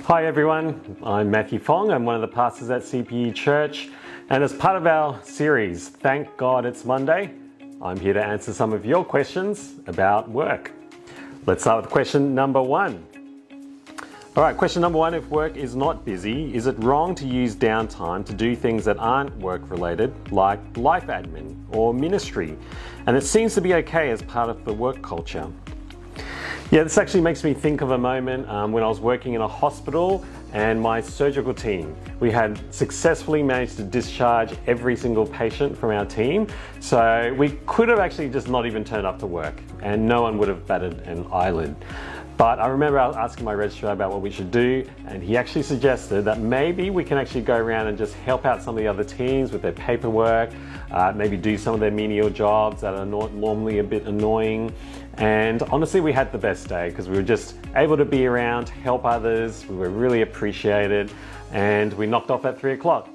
Hi everyone, I'm Matthew Fong. I'm one of the pastors at CPE Church, and as part of our series, Thank God It's Monday, I'm here to answer some of your questions about work. Let's start with question number one. All right, question number one, if work is not busy, is it wrong to use downtime to do things that aren't work-related, like life admin or ministry? And it seems to be okay as part of the work culture. Yeah, this actually makes me think of a moment when I was working in a hospital and my surgical team. We had successfully managed to discharge every single patient from our team. So we could have actually just not even turned up to work and no one would have batted an eyelid. But I remember asking my registrar about what we should do, and he actually suggested that maybe we can actually go around and just help out some of the other teams with their paperwork, maybe do some of their menial jobs that are normally a bit annoying. And honestly, we had the best day because we were just able to be around, help others. We were really appreciated, and we knocked off at 3 o'clock.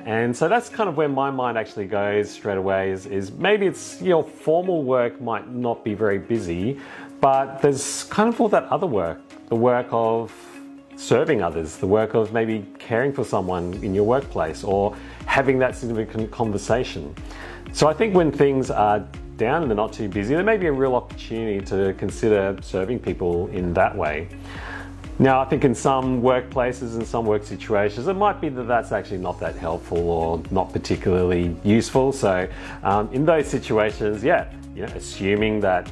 And so that's kind of where my mind actually goes straight away is maybe it's your formal work might not be very busy, but there's kind of all that other work, the work of serving others, the work of maybe caring for someone in your workplace or having that significant conversation. So I think when things are down and they're not too busy, there may be a real opportunity to consider serving people in that way. Now, I think in some workplaces and some work situations, it might be that that's actually not that helpful or not particularly useful. So in those situations, assuming that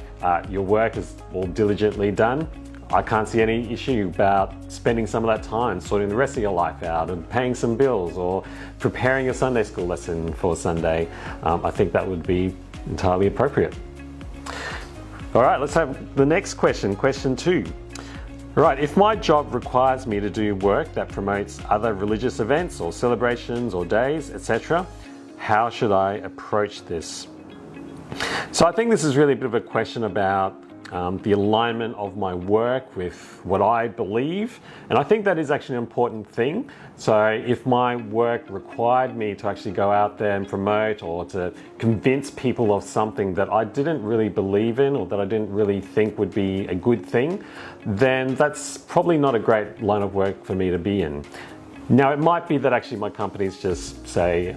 your work is all diligently done, I can't see any issue about spending some of that time sorting the rest of your life out and paying some bills or preparing a Sunday school lesson for Sunday. I think that would be entirely appropriate. All right, let's have the next question, question 2. Right, if my job requires me to do work that promotes other religious events or celebrations or days, etc., how should I approach this? So I think this is really a bit of a question about the alignment of my work with what I believe, and I think that is actually an important thing. So if my work required me to actually go out there and promote or to convince people of something that I didn't really believe in or that I didn't really think would be a good thing, then that's probably not a great line of work for me to be in. Now, it might be that actually my company's just, say,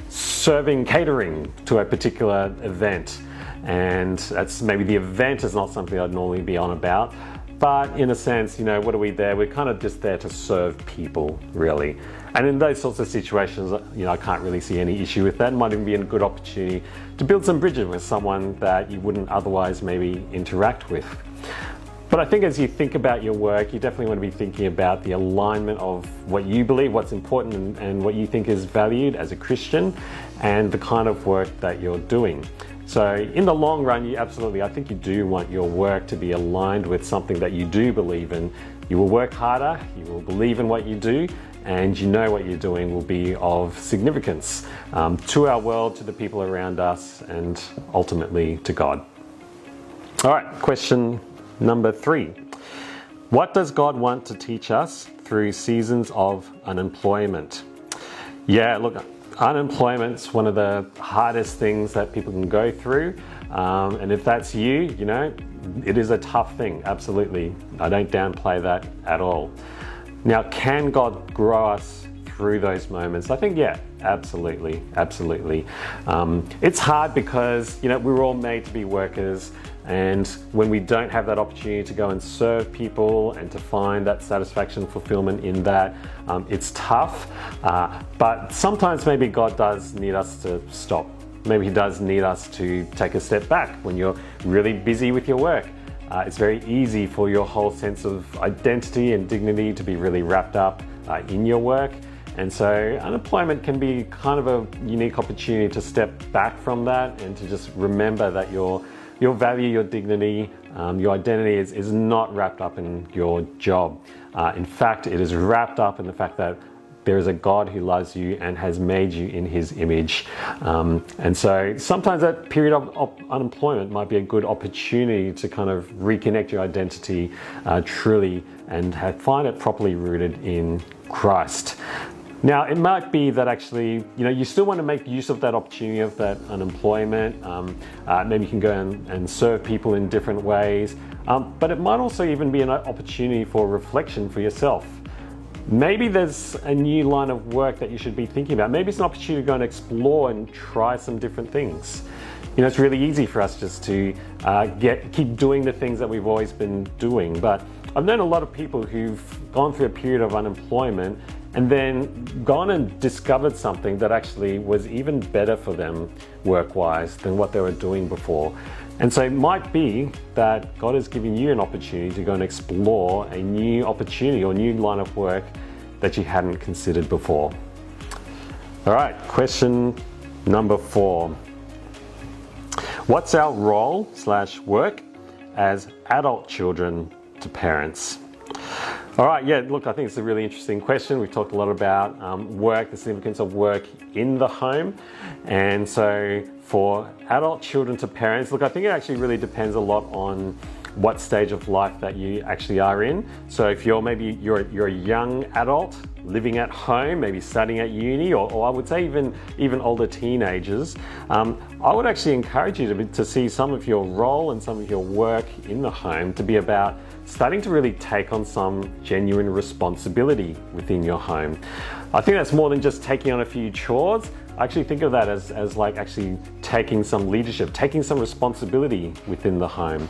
serving catering to a particular event, and that's maybe the event is not something I'd normally be on about, but in a sense, what are we there? We're kind of just there to serve people, really. And in those sorts of situations, I can't really see any issue with that. It might even be a good opportunity to build some bridges with someone that you wouldn't otherwise maybe interact with. But I think as you think about your work, you definitely want to be thinking about the alignment of what you believe, what's important and what you think is valued as a Christian, and the kind of work that you're doing. So in the long run, I think you do want your work to be aligned with something that you do believe in. You will work harder, you will believe in what you do, and you know what you're doing will be of significance to our world, to the people around us, and ultimately to God. All right, question number 3. What does God want to teach us through seasons of unemployment? Yeah, look, unemployment's one of the hardest things that people can go through. And if that's you, it is a tough thing, absolutely. I don't downplay that at all. Now, can God grow us through those moments? I think, yeah, absolutely. It's hard because, we're all made to be workers, and when we don't have that opportunity to go and serve people and to find that satisfaction, fulfillment in that, it's tough. But sometimes maybe God does need us to stop. Maybe He does need us to take a step back when you're really busy with your work. It's very easy for your whole sense of identity and dignity to be really wrapped up in your work. And so unemployment can be kind of a unique opportunity to step back from that and to just remember that your value, your dignity, your identity is not wrapped up in your job. In fact, it is wrapped up in the fact that there is a God who loves you and has made you in His image. And so sometimes that period of unemployment might be a good opportunity to kind of reconnect your identity truly and find it properly rooted in Christ. Now, it might be that actually, you still want to make use of that opportunity of that unemployment. Maybe you can go and serve people in different ways. But it might also even be an opportunity for reflection for yourself. maybe there's a new line of work that you should be thinking about. Maybe it's an opportunity to go and explore and try some different things. It's really easy for us just to keep doing the things that we've always been doing. But I've known a lot of people who've gone through a period of unemployment and then gone and discovered something that actually was even better for them work-wise than what they were doing before. And so it might be that God is giving you an opportunity to go and explore a new opportunity or new line of work that you hadn't considered before. All right, question number 4. What's our role/work as adult children to parents? All right, yeah, look, I think it's a really interesting question. We've talked a lot about work, the significance of work in the home. And so for adult children to parents, look, I think it actually really depends a lot on what stage of life that you actually are in. So if you're a young adult living at home, maybe studying at uni, or I would say even older teenagers, I would actually encourage you to see some of your role and some of your work in the home to be about starting to really take on some genuine responsibility within your home. I think that's more than just taking on a few chores. I actually think of that as like actually taking some leadership, taking some responsibility within the home.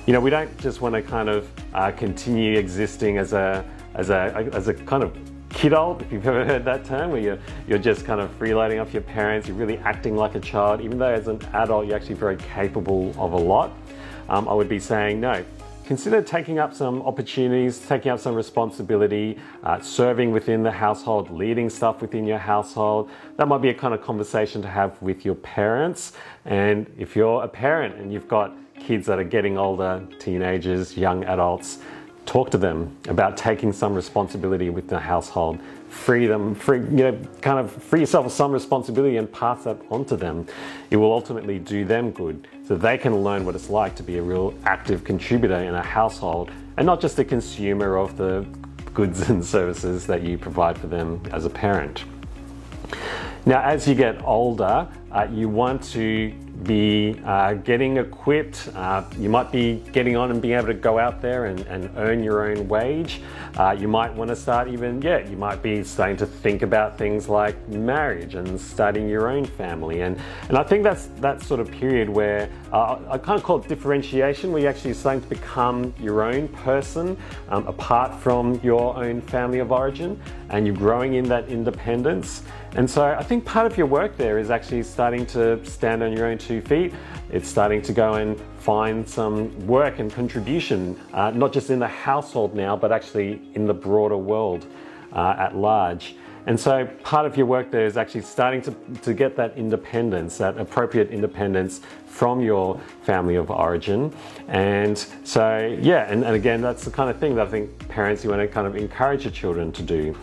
We don't just want to kind of continue existing as a kind of kidult, if you've ever heard that term, where you're just kind of freeloading off your parents, you're really acting like a child, even though as an adult you're actually very capable of a lot. I would be saying no. Consider taking up some opportunities, taking up some responsibility, serving within the household, leading stuff within your household. That might be a kind of conversation to have with your parents. And if you're a parent and you've got kids that are getting older, teenagers, young adults, talk to them about taking some responsibility with the household. Free yourself of some responsibility and pass that on to them. It will ultimately do them good, so they can learn what it's like to be a real active contributor in a household and not just a consumer of the goods and services that you provide for them as a parent. Now, as you get older, you want to be getting equipped. You might be getting on and being able to go out there and earn your own wage. You might want to start you might be starting to think about things like marriage and starting your own family. And I think that's that sort of period where I kind of call it differentiation, where you're actually starting to become your own person apart from your own family of origin, and you're growing in that independence. And so I think part of your work there is actually starting to stand on your own 2 feet. It's starting to go and find some work and contribution, not just in the household now, but actually in the broader world at large. And so part of your work there is actually starting to get that independence, that appropriate independence from your family of origin. And so, and again, that's the kind of thing that I think parents, you want to kind of encourage your children to do.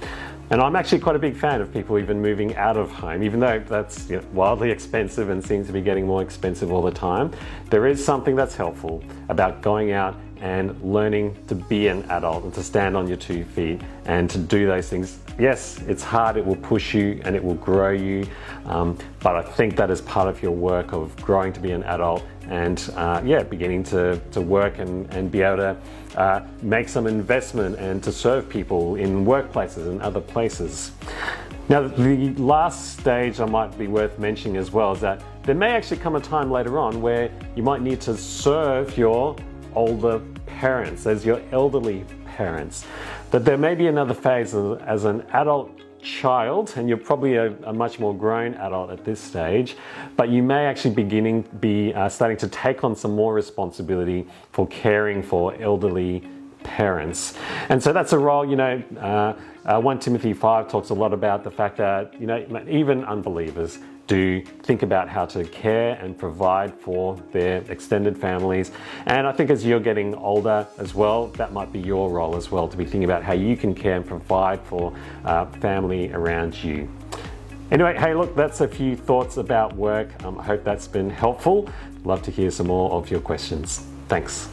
And I'm actually quite a big fan of people even moving out of home, even though that's wildly expensive and seems to be getting more expensive all the time. There is something that's helpful about going out and learning to be an adult and to stand on your 2 feet and to do those things. Yes, it's hard, it will push you and it will grow you, but I think that is part of your work of growing to be an adult and beginning to work and be able to make some investment and to serve people in workplaces and other places. Now, the last stage I might be worth mentioning as well is that there may actually come a time later on where you might need to serve your older parents, as your elderly parents. That there may be another phase as an adult child, and you're probably a much more grown adult at this stage, but you may actually be starting to take on some more responsibility for caring for elderly parents. And so that's a role, 1 Timothy 5 talks a lot about the fact that, even unbelievers do think about how to care and provide for their extended families. And I think as you're getting older as well, that might be your role as well, to be thinking about how you can care and provide for family around you. Anyway, hey, look, that's a few thoughts about work. I hope that's been helpful. Love to hear some more of your questions. Thanks.